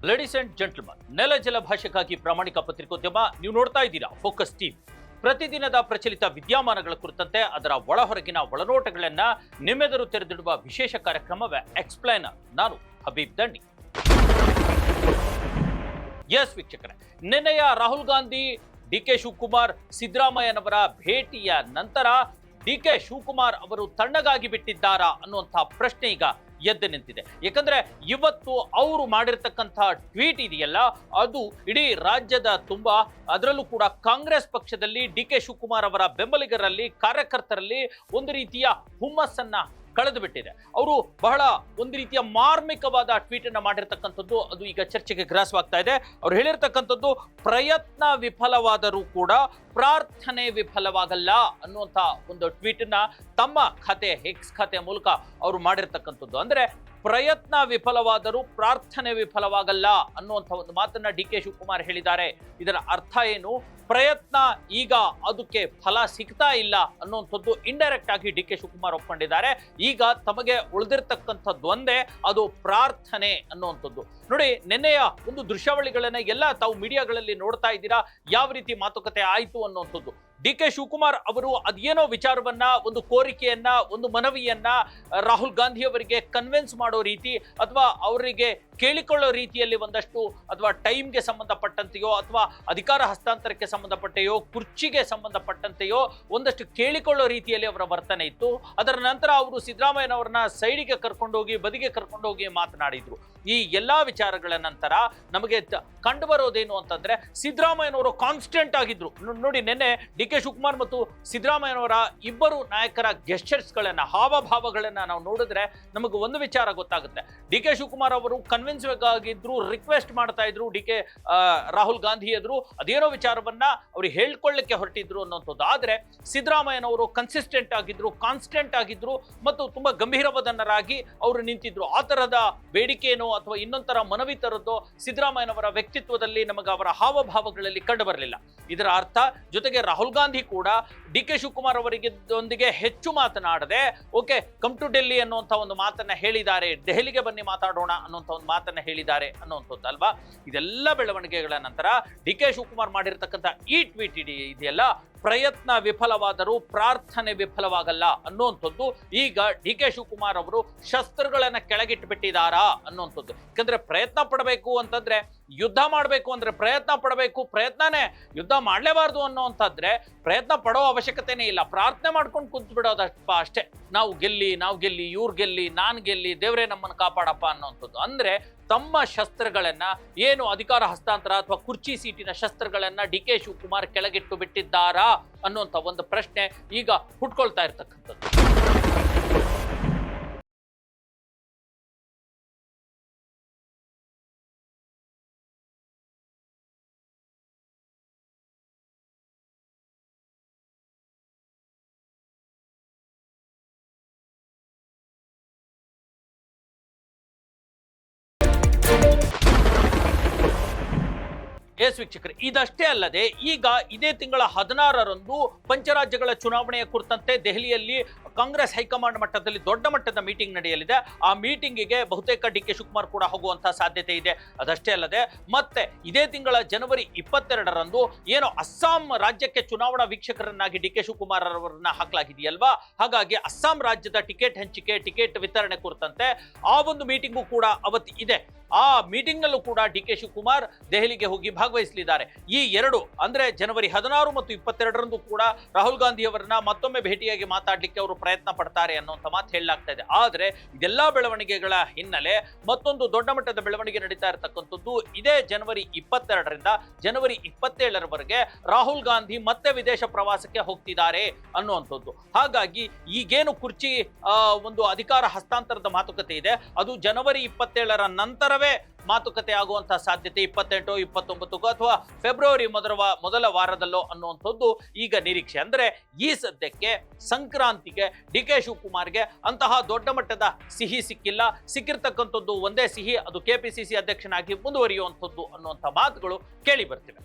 Ladies and gentleman, ನೆಲ ಜಲ ಭಾಷೆಗಾಗಿ ಪ್ರಾಮಾಣಿಕ ಪತ್ರಿಕೋದ್ಯಮ ನೀವು ನೋಡ್ತಾ ಇದ್ದೀರಾ ಫೋಕಸ್ ಟಿವಿ. ಪ್ರತಿದಿನದ ಪ್ರಚಲಿತ ವಿದ್ಯಮಾನಗಳ ಕುರಿತಂತೆ ಅದರ ಒಳಹೊರಗಿನ ಒಳನೋಟಗಳನ್ನ ನಿಮ್ಮೆದುರು ತೆರೆದಿಡುವ ವಿಶೇಷ ಕಾರ್ಯಕ್ರಮವೇ ಎಕ್ಸ್ಪ್ಲೈನರ್. ನಾನು ಹಬೀಬ್ ದಂಡಿ. ಎಸ್ ವೀಕ್ಷಕರೇ, ನಿನ್ನೆಯ ರಾಹುಲ್ ಗಾಂಧಿ, ಡಿಕೆ ಶಿವಕುಮಾರ್, ಸಿದ್ದರಾಮಯ್ಯನವರ ಭೇಟಿಯ ನಂತರ ಡಿಕೆ ಶಿವಕುಮಾರ್ ಅವರು ತಣ್ಣಗಾಗಿ ಬಿಟ್ಟಿದ್ದಾರಾ ಅನ್ನುವಂತಹ ಪ್ರಶ್ನೆ ಈಗ ಎದ್ದು ನಿಂತಿದೆ. ಯಾಕಂದ್ರೆ ಇವತ್ತು ಅವರು ಮಾಡಿರ್ತಕ್ಕಂಥ ಟ್ವೀಟ್ ಇದೆಯಲ್ಲ, ಅದು ಇಡೀ ರಾಜ್ಯದ ತುಂಬಾ, ಅದರಲ್ಲೂ ಕೂಡ ಕಾಂಗ್ರೆಸ್ ಪಕ್ಷದಲ್ಲಿ ಡಿಕೆ ಶಿವಕುಮಾರ್ ಅವರ ಬೆಂಬಲಿಗರಲ್ಲಿ, ಕಾರ್ಯಕರ್ತರಲ್ಲಿ ಒಂದು ರೀತಿಯ ಹುಮ್ಮಸ್ಸನ್ನ ಕಳೆದು ಬಿಟ್ಟಿದೆ. ಅವರು ಬಹಳ ಒಂದು ರೀತಿಯ ಮಾರ್ಮಿಕವಾದ ಟ್ವೀಟ್ ಅನ್ನ ಮಾಡಿರ್ತಕ್ಕಂಥದ್ದು, ಅದು ಈಗ ಚರ್ಚೆಗೆ ಗ್ರಾಸವಾಗ್ತಾ ಇದೆ. ಅವ್ರು ಹೇಳಿರ್ತಕ್ಕಂಥದ್ದು, ಪ್ರಯತ್ನ ವಿಫಲವಾದರೂ ಕೂಡ ಪ್ರಾರ್ಥನೆ ವಿಫಲವಾಗಲ್ಲ ಅನ್ನುವಂಥ ಒಂದು ಟ್ವೀಟ್ ಅನ್ನ ತಮ್ಮ ಖಾತೆ ಎಕ್ಸ್ ಖಾತೆ ಮೂಲಕ ಅವರು ಮಾಡಿರ್ತಕ್ಕಂಥದ್ದು. ಅಂದ್ರೆ ಪ್ರಯತ್ನ ವಿಫಲವಾದರೂ ಪ್ರಾರ್ಥನೆ ವಿಫಲವಾಗಲ್ಲ ಅನ್ನುವಂಥ ಒಂದು ಮಾತನ್ನ ಡಿ ಕೆ ಶಿವಕುಮಾರ್ ಹೇಳಿದ್ದಾರೆ. ಇದರ ಅರ್ಥ ಏನು? ಪ್ರಯತ್ನ ಈಗ ಅದಕ್ಕೆ ಫಲ ಸಿಗ್ತಾ ಇಲ್ಲ ಅನ್ನುವಂಥದ್ದು ಇಂಡೈರೆಕ್ಟ್ ಆಗಿ ಡಿ ಕೆ ಶಿವಕುಮಾರ್ ಒಪ್ಕೊಂಡಿದ್ದಾರೆ. ಈಗ ತಮಗೆ ಉಳಿದಿರ್ತಕ್ಕಂಥದ್ದು ಒಂದೇ, ಅದು ಪ್ರಾರ್ಥನೆ ಅನ್ನುವಂಥದ್ದು. ನೋಡಿ, ನಿನ್ನೆಯ ಒಂದು ದೃಶ್ಯಾವಳಿಗಳನ್ನ ಎಲ್ಲ ತಾವು ಮೀಡಿಯಾಗಳಲ್ಲಿ ನೋಡ್ತಾ ಇದ್ದೀರಾ, ಯಾವ ರೀತಿ ಮಾತುಕತೆ ಆಯಿತು ಅನ್ನುವಂಥದ್ದು. ಡಿ ಕೆ ಶಿವಕುಮಾರ್ ಅವರು ಅದೇನೋ ವಿಚಾರವನ್ನ, ಒಂದು ಕೋರಿಕೆಯನ್ನ, ಒಂದು ಮನವಿಯನ್ನ ರಾಹುಲ್ ಗಾಂಧಿ ಅವರಿಗೆ ಕನ್ವಿನ್ಸ್ ಮಾಡೋ ರೀತಿ, ಅಥವಾ ಅವರಿಗೆ ಕೇಳಿಕೊಳ್ಳೋ ರೀತಿಯಲ್ಲಿ ಒಂದಷ್ಟು, ಅಥವಾ ಟೈಮ್ಗೆ ಸಂಬಂಧಪಟ್ಟಂತೆಯೋ, ಅಥವಾ ಅಧಿಕಾರ ಹಸ್ತಾಂತರಕ್ಕೆ ಸಂಬಂಧಪಟ್ಟೆಯೋ, ಕುರ್ಚಿಗೆ ಸಂಬಂಧಪಟ್ಟಂತೆಯೋ ಒಂದಷ್ಟು ಕೇಳಿಕೊಳ್ಳೋ ರೀತಿಯಲ್ಲಿ ಅವರ ವರ್ತನೆ ಇತ್ತು. ಅದರ ನಂತರ ಅವರು ಸಿದ್ದರಾಮಯ್ಯನವರನ್ನ ಸೈಡಿಗೆ ಕರ್ಕೊಂಡೋಗಿ, ಬದಿಗೆ ಕರ್ಕೊಂಡೋಗಿ ಮಾತನಾಡಿದ್ರು. ಈ ಎಲ್ಲಾ ವಿಚಾರಗಳ ನಂತರ ನಮಗೆ ಕಂಡು ಬರೋದೇನು ಅಂತಂದ್ರೆ, ಸಿದ್ದರಾಮಯ್ಯನವರು ಕಾನ್ಸ್ಟೆಂಟ್ ಆಗಿದ್ರು. ನೋಡಿ, ನಿನ್ನೆ ಡಿ ಕೆ ಶಿವಕುಮಾರ್ ಮತ್ತು ಸಿದ್ದರಾಮಯ್ಯನವರ ಇಬ್ಬರು ನಾಯಕರ ಗೆಸ್ಚರ್ಸ್ಗಳನ್ನ, ಹಾವಭಾವಗಳನ್ನ ನಾವು ನೋಡಿದ್ರೆ ನಮಗೆ ಒಂದು ವಿಚಾರ ಗೊತ್ತಾಗುತ್ತೆ. ಡಿ ಕೆ ಶಿವಕುಮಾರ್ ಅವರು ಕನ್ವಿನ್ಸ್ ಆಗಿದ್ರು, ರಿಕ್ವೆಸ್ಟ್ ಮಾಡ್ತಾ ಇದ್ರು ಡಿ ಕೆ ರಾಹುಲ್ ಗಾಂಧಿ ಎದುರು, ಅದೇನೋ ವಿಚಾರವನ್ನ ಅವ್ರು ಹೇಳ್ಕೊಳ್ಳಿಕ್ಕೆ ಹೊರಟಿದ್ರು ಅನ್ನೋಂಥದ್ದು. ಆದ್ರೆ ಸಿದ್ದರಾಮಯ್ಯನವರು ಕನ್ಸಿಸ್ಟೆಂಟ್ ಆಗಿದ್ರು, ಕಾನ್ಸ್ಟೆಂಟ್ ಆಗಿದ್ರು, ಮತ್ತು ತುಂಬಾ ಗಂಭೀರವಾದನರಾಗಿ ಅವರು ನಿಂತಿದ್ರು. ಆ ತರದ ಬೇಡಿಕೆನೋ ಅಥವಾ ಇನ್ನೊಂದರ ಮನವಿ ತರದ್ದು ಸಿದ್ದರಾಮಯ್ಯನವರ ವ್ಯಕ್ತಿತ್ವದಲ್ಲಿ ನಮಗೆ, ಅವರ ಹಾವಭಾವಗಳಲ್ಲಿ ಕಂಡು ಬರಲಿಲ್ಲ. ಇದರ ಅರ್ಥ, ಜೊತೆಗೆ ರಾಹುಲ್ ಗಾಂಧಿ ಕೂಡ ಡಿ ಕೆ ಶಿವಕುಮಾರ್ ಅವರಿಗೆ ಹೆಚ್ಚು ಮಾತನಾಡದೆ, ಓಕೆ ಕಮ್ ಟು ಡೆಲ್ಲಿ ಅನ್ನುವಂಥ ಒಂದು ಮಾತನ್ನ ಹೇಳಿದ್ದಾರೆ, ದೆಹಲಿಗೆ ಬನ್ನಿ ಮಾತಾಡೋಣ ಅನ್ನುವಂಥ ಒಂದು ಮಾತನ್ನ ಹೇಳಿದ್ದಾರೆ ಅನ್ನುವಂಥದ್ದು ಅಲ್ವಾ. ಇದೆಲ್ಲ ಬೆಳವಣಿಗೆಗಳ ನಂತರ ಡಿ ಕೆ ಶಿವಕುಮಾರ್ ಮಾಡಿರ್ತಕ್ಕಂಥ ಈ ಟ್ವೀಟ್ ಇದೆಯಲ್ಲ, ಪ್ರಯತ್ನ ವಿಫಲವಾದರೂ ಪ್ರಾರ್ಥನೆ ವಿಫಲವಾಗಲ್ಲ ಅನ್ನುವಂಥದ್ದು, ಈಗ ಡಿ ಕೆ ಶಿವಕುಮಾರ್ ಅವರು ಶಸ್ತ್ರಗಳನ್ನ ಕೆಳಗಿಟ್ಟು ಬಿಟ್ಟಿದ್ದಾರಾ ಅನ್ನುವಂಥದ್ದು. ಯಾಕಂದ್ರೆ ಪ್ರಯತ್ನ ಪಡಬೇಕು ಅಂತಂದ್ರೆ, ಯುದ್ಧ ಮಾಡಬೇಕು ಅಂದ್ರೆ ಪ್ರಯತ್ನ ಪಡಬೇಕು, ಪ್ರಯತ್ನನೇ, ಯುದ್ಧ ಮಾಡಲೇಬಾರ್ದು ಅನ್ನೋಂಥದ್ರೆ ಪ್ರಯತ್ನ ಪಡೋ ಅವಶ್ಯಕತೆನೇ ಇಲ್ಲ, ಪ್ರಾರ್ಥನೆ ಮಾಡ್ಕೊಂಡು ಕುಂತು ಬಿಡೋದಪ್ಪ ಅಷ್ಟೇ. ನಾವು ಗೆಲ್ಲಿ, ಇವ್ರು ಗೆಲ್ಲಿ, ನಾನು ಗೆಲ್ಲಿ, ದೇವರೇ ನಮ್ಮನ್ನು ಕಾಪಾಡಪ್ಪ ಅನ್ನೋಂಥದ್ದು. ಅಂದ್ರೆ ತಮ್ಮ ಶಸ್ತ್ರಗಳನ್ನ, ಏನು ಅಧಿಕಾರ ಹಸ್ತಾಂತರ ಅಥವಾ ಕುರ್ಚಿ ಸೀಟಿನ ಶಸ್ತ್ರಗಳನ್ನ ಡಿ ಕೆ ಶಿವಕುಮಾರ್ ಕೆಳಗಿಟ್ಟು ಬಿಟ್ಟಿದ್ದಾರಾ ಅನ್ನುವಂಥ ಒಂದು ಪ್ರಶ್ನೆ ಈಗ ಹುಟ್ಕೊಳ್ತಾ ಇರ್ತಕ್ಕಂಥದ್ದು. ಎಸ್ ವೀಕ್ಷಕರೇ, ಇದಷ್ಟೇ ಅಲ್ಲದೆ ಈಗ ಇದೇ ತಿಂಗಳ 16ರಂದು ಪಂಚರಾಜ್ಯಗಳ ಚುನಾವಣೆಯ ಕುರಿತಂತೆ ದೆಹಲಿಯಲ್ಲಿ ಕಾಂಗ್ರೆಸ್ ಹೈಕಮಾಂಡ್ ಮಟ್ಟದಲ್ಲಿ ದೊಡ್ಡ ಮಟ್ಟದ ಮೀಟಿಂಗ್ ನಡೆಯಲಿದೆ. ಆ ಮೀಟಿಂಗಿಗೆ ಬಹುತೇಕ ಡಿ ಕೆ ಶಿವಕುಮಾರ್ ಕೂಡ ಹೋಗುವಂತಹ ಸಾಧ್ಯತೆ ಇದೆ. ಅದಷ್ಟೇ ಅಲ್ಲದೆ ಮತ್ತೆ ಇದೇ ತಿಂಗಳ ಜನವರಿ 22ರಂದು ಏನು ಅಸ್ಸಾಂ ರಾಜ್ಯಕ್ಕೆ ಚುನಾವಣಾ ವೀಕ್ಷಕರನ್ನಾಗಿ ಡಿ ಕೆ ಶಿವಕುಮಾರ್ ಅವರನ್ನ ಹಾಕಲಾಗಿದೆಯಲ್ವಾ, ಹಾಗಾಗಿ ಅಸ್ಸಾಂ ರಾಜ್ಯದ ಟಿಕೆಟ್ ಹಂಚಿಕೆ, ಟಿಕೆಟ್ ವಿತರಣೆ ಕುರಿತಂತೆ ಆ ಒಂದು ಮೀಟಿಂಗು ಕೂಡ ಅವತ್ತು ಇದೆ. ಆ ಮೀಟಿಂಗ್ ನಲ್ಲೂ ಕೂಡ ಡಿ ಕೆ ಶಿವಕುಮಾರ್ ದೆಹಲಿಗೆ ಹೋಗಿ ಭಾಗವಹಿಸಲಿದ್ದಾರೆ. ಈ ಎರಡು ಅಂದ್ರೆ ಜನವರಿ 16 ಮತ್ತು 22ರಂದು ಕೂಡ ರಾಹುಲ್ ಗಾಂಧಿ ಅವರನ್ನ ಮತ್ತೊಮ್ಮೆ ಭೇಟಿಯಾಗಿ ಮಾತಾಡ್ಲಿಕ್ಕೆ ಅವರು ಪ್ರಯತ್ನ ಪಡ್ತಾರೆ ಅನ್ನುವಂಥ ಮಾತು ಹೇಳಲಾಗ್ತಾ ಇದೆ. ಆದ್ರೆ ಇದೆಲ್ಲಾ ಬೆಳವಣಿಗೆಗಳ ಹಿನ್ನೆಲೆ ಮತ್ತೊಂದು ದೊಡ್ಡ ಮಟ್ಟದ ಬೆಳವಣಿಗೆ ನಡೀತಾ ಇರತಕ್ಕಂಥದ್ದು, ಇದೇ ಜನವರಿ 22ರಿಂದ ಜನವರಿ 27ರವರೆಗೆ ರಾಹುಲ್ ಗಾಂಧಿ ಮತ್ತೆ ವಿದೇಶ ಪ್ರವಾಸಕ್ಕೆ ಹೋಗ್ತಿದ್ದಾರೆ ಅನ್ನುವಂಥದ್ದು. ಹಾಗಾಗಿ ಈಗೇನು ಕುರ್ಚಿ ಒಂದು ಅಧಿಕಾರ ಹಸ್ತಾಂತರದ ಮಾತುಕತೆ ಇದೆ, ಅದು ಜನವರಿ 27ರ ನಂತರವೇ ಮಾತುಕತೆ ಆಗುವಂತಹ ಸಾಧ್ಯತೆ 28, 29 ಅಥವಾ ಫೆಬ್ರವರಿ ಮೊದಲ ವಾರದಲ್ಲೋ ಅನ್ನುವಂಥದ್ದು ಈಗ ನಿರೀಕ್ಷೆ. ಅಂದ್ರೆ ಈ ಸದ್ಯಕ್ಕೆ ಸಂಕ್ರಾಂತಿಗೆ ಡಿ ಕೆ ಶಿವಕುಮಾರ್ಗೆ ಅಂತಹ ದೊಡ್ಡ ಮಟ್ಟದ ಸಿಹಿ ಸಿಕ್ಕಿಲ್ಲ. ಸಿಕ್ಕಿರ್ತಕ್ಕಂಥದ್ದು ಒಂದೇ ಸಿಹಿ, ಅದು ಕೆಪಿಸಿಸಿ ಅಧ್ಯಕ್ಷನಾಗಿ ಮುಂದುವರಿಯುವಂಥದ್ದು ಅನ್ನುವಂಥ ಮಾತುಗಳು ಕೇಳಿ ಬರ್ತಿವೆ.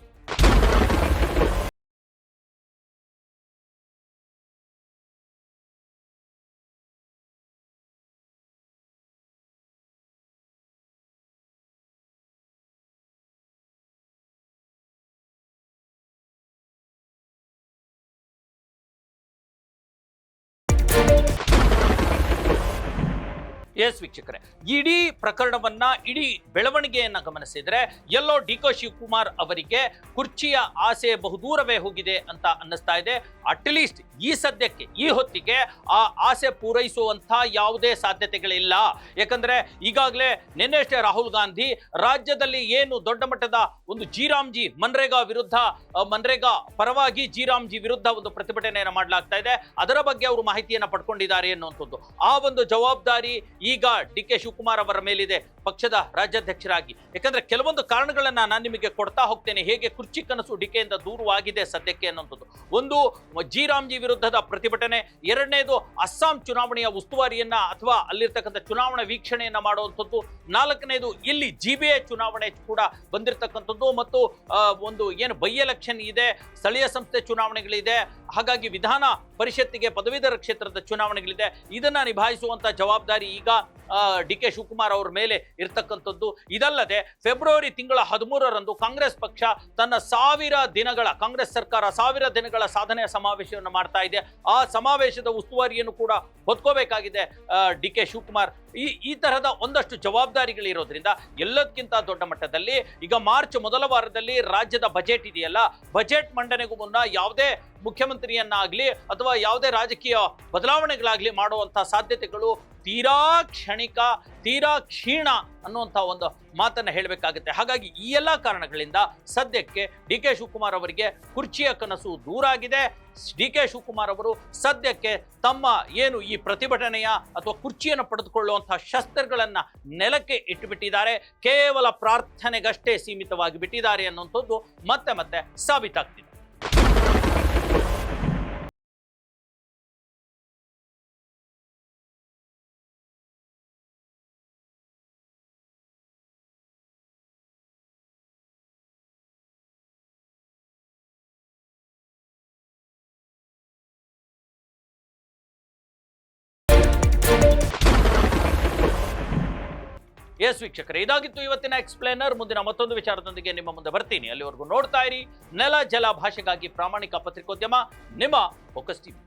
ಎಸ್ ವೀಕ್ಷಕರೇ, ಇಡೀ ಪ್ರಕರಣವನ್ನ ಇಡೀ ಬೆಳವಣಿಗೆಯನ್ನ ಗಮನಿಸಿದ್ರೆ ಎಲ್ಲೋ ಡಿ.ಕೆ. ಶಿವಕುಮಾರ್ ಅವರಿಗೆ ಕುರ್ಚಿಯ ಆಸೆ ಬಹುದೂರವೇ ಹೋಗಿದೆ ಅಂತ ಅನ್ನಿಸ್ತಾ ಇದೆ. ಅಟ್ಲೀಸ್ಟ್ ಈ ಸದ್ಯಕ್ಕೆ ಈ ಹೊತ್ತಿಗೆ ಆ ಆಸೆ ಪೂರೈಸುವಂತ ಯಾವುದೇ ಸಾಧ್ಯತೆಗಳಿಲ್ಲ. ಯಾಕಂದ್ರೆ ಈಗಾಗಲೇ ನಿನ್ನೆಷ್ಟೇ ರಾಹುಲ್ ಗಾಂಧಿ ರಾಜ್ಯದಲ್ಲಿ ಏನು ದೊಡ್ಡ ಮಟ್ಟದ ಒಂದು ಜಿ ಮನ್ರೇಗಾ ವಿರುದ್ಧ ಮನ್ರೇಗಾ ಪರವಾಗಿ ಜಿ ವಿರುದ್ಧ ಒಂದು ಪ್ರತಿಭಟನೆಯನ್ನು ಮಾಡಲಾಗ್ತಾ ಇದೆ, ಅದರ ಬಗ್ಗೆ ಅವರು ಮಾಹಿತಿಯನ್ನ ಪಡ್ಕೊಂಡಿದ್ದಾರೆ ಅನ್ನುವಂಥದ್ದು. ಆ ಒಂದು ಜವಾಬ್ದಾರಿ ಈಗ ಡಿ.ಕೆ. ಶಿವಕುಮಾರ್ ಅವರ ಮೇಲಿದೆ ಪಕ್ಷದ ರಾಜ್ಯಾಧ್ಯಕ್ಷರಾಗಿ. ಯಾಕಂದ್ರೆ ಕೆಲವೊಂದು ಕಾರಣಗಳನ್ನ ನಾನು ನಿಮಗೆ ಕೊಡ್ತಾ ಹೋಗ್ತೇನೆ, ಹೇಗೆ ಕುರ್ಚಿ ಕನಸು ಡಿಕೆಯಿಂದ ದೂರವಾಗಿದೆ ಸದ್ಯಕ್ಕೆ ಅನ್ನುವಂಥದ್ದು. ಒಂದು ಜಿ ವಿರುದ್ಧದ ಪ್ರತಿಭಟನೆ, ಎರಡನೇದು ಅಸ್ಸಾಂ ಚುನಾವಣೆಯ ಉಸ್ತುವಾರಿಯನ್ನ ಅಥವಾ ಅಲ್ಲಿರ್ತಕ್ಕಂಥ ಚುನಾವಣಾ ವೀಕ್ಷಣೆಯನ್ನ ಮಾಡುವಂಥದ್ದು, ನಾಲ್ಕನೇದು ಇಲ್ಲಿ GBA ಚುನಾವಣೆ ಕೂಡ ಬಂದಿರತಕ್ಕಂಥದ್ದು, ಮತ್ತು ಒಂದು ಏನು ಬೈ ಎಲೆಕ್ಷನ್ ಇದೆ, ಸ್ಥಳೀಯ ಸಂಸ್ಥೆ ಚುನಾವಣೆಗಳಿದೆ, ಹಾಗಾಗಿ ವಿಧಾನ ಪರಿಷತ್ತಿಗೆ ಪದವೀಧರ ಕ್ಷೇತ್ರದ ಚುನಾವಣೆಗಳಿದೆ. ಇದನ್ನ ನಿಭಾಯಿಸುವಂತ ಜವಾಬ್ದಾರಿ ಈಗ ಡಿ.ಕೆ. ಶಿವಕುಮಾರ್ ಅವರ ಮೇಲೆ ಇರ್ತಕ್ಕಂಥದ್ದು. ಇದಲ್ಲದೆ ಫೆಬ್ರವರಿ ತಿಂಗಳ 13ರಂದು ಕಾಂಗ್ರೆಸ್ ಪಕ್ಷ ತನ್ನ ಕಾಂಗ್ರೆಸ್ ಸರ್ಕಾರ 1000 ದಿನಗಳ ಸಾಧನೆಯ ಸಮಾವೇಶವನ್ನು ಮಾಡ್ತಾ ಇದೆ. ಆ ಸಮಾವೇಶದ ಉಸ್ತುವಾರಿಯನ್ನು ಕೂಡ ಹೊತ್ಕೋಬೇಕಾಗಿದೆ ಡಿ.ಕೆ. ಶಿವಕುಮಾರ್. ಈ ತರಹದ ಒಂದಷ್ಟು ಜವಾಬ್ದಾರಿಗಳಿರೋದ್ರಿಂದ ಎಲ್ಲದಕ್ಕಿಂತ ದೊಡ್ಡ ಮಟ್ಟದಲ್ಲಿ ಈಗ ಮಾರ್ಚ್ ಮೊದಲ ವಾರದಲ್ಲಿ ರಾಜ್ಯದ ಬಜೆಟ್ ಇದೆಯಲ್ಲ, ಬಜೆಟ್ ಮಂಡನೆಗೂ ಮುನ್ನ ಯಾವುದೇ ಮುಖ್ಯಮಂತ್ರಿಯನ್ನಾಗ್ಲಿ ಅಥವಾ ಯಾವುದೇ ರಾಜಕೀಯ ಬದಲಾವಣೆಗಳಾಗ್ಲಿ ಮಾಡುವಂತಹ ಸಾಧ್ಯತೆಗಳು ತೀರಾ ಕ್ಷಣಿಕ, ತೀರಾ ಕ್ಷೀಣ ಅನ್ನುವಂಥ ಒಂದು ಮಾತನ್ನ ಹೇಳಬೇಕಾಗುತ್ತೆ. ಹಾಗಾಗಿ ಈ ಎಲ್ಲ ಕಾರಣಗಳಿಂದ ಸದ್ಯಕ್ಕೆ ಡಿ.ಕೆ. ಶಿವಕುಮಾರ್ ಅವರಿಗೆ ಕುರ್ಚಿಯ ಕನಸು ದೂರಾಗಿದೆ. ಡಿ.ಕೆ. ಶಿವಕುಮಾರ್ ಅವರು ಸದ್ಯಕ್ಕೆ ತಮ್ಮ ಏನು ಈ ಪ್ರತಿಭಟನೆಯ ಅಥವಾ ಕುರ್ಚಿಯನ್ನು ಪಡೆದುಕೊಳ್ಳುವಂತಹ ಶಸ್ತ್ರಗಳನ್ನ ನೆಲಕ್ಕೆ ಇಟ್ಟುಬಿಟ್ಟಿದ್ದಾರೆ. ಕೇವಲ ಪ್ರಾರ್ಥನೆಗಷ್ಟೇ ಸೀಮಿತವಾಗಿ ಬಿಟ್ಟಿದ್ದಾರೆ ಅನ್ನುವಂಥದ್ದು ಮತ್ತೆ ಮತ್ತೆ ಸಾಬೀತಾಗ್ತಿದೆ. ಎಸ್ ವೀಕ್ಷಕರೇ, ಇದಾಗಿತ್ತು ಇವತ್ತಿನ ಎಕ್ಸ್ಪ್ಲೇನರ್. ಮುಂದಿನ ಮತ್ತೊಂದು ವಿಚಾರದೊಂದಿಗೆ ನಿಮ್ಮ ಮುಂದೆ ಬರ್ತೀನಿ. ಅಲ್ಲಿವರೆಗೂ ನೋಡ್ತಾ ಇರಿ ನೆಲ ಜಲ ಭಾಷೆಗಾಗಿ ಪ್ರಾಮಾಣಿಕ ಪತ್ರಿಕೋದ್ಯಮ, ನಿಮ್ಮ ಫೋಕಸ್ ಟಿವಿ.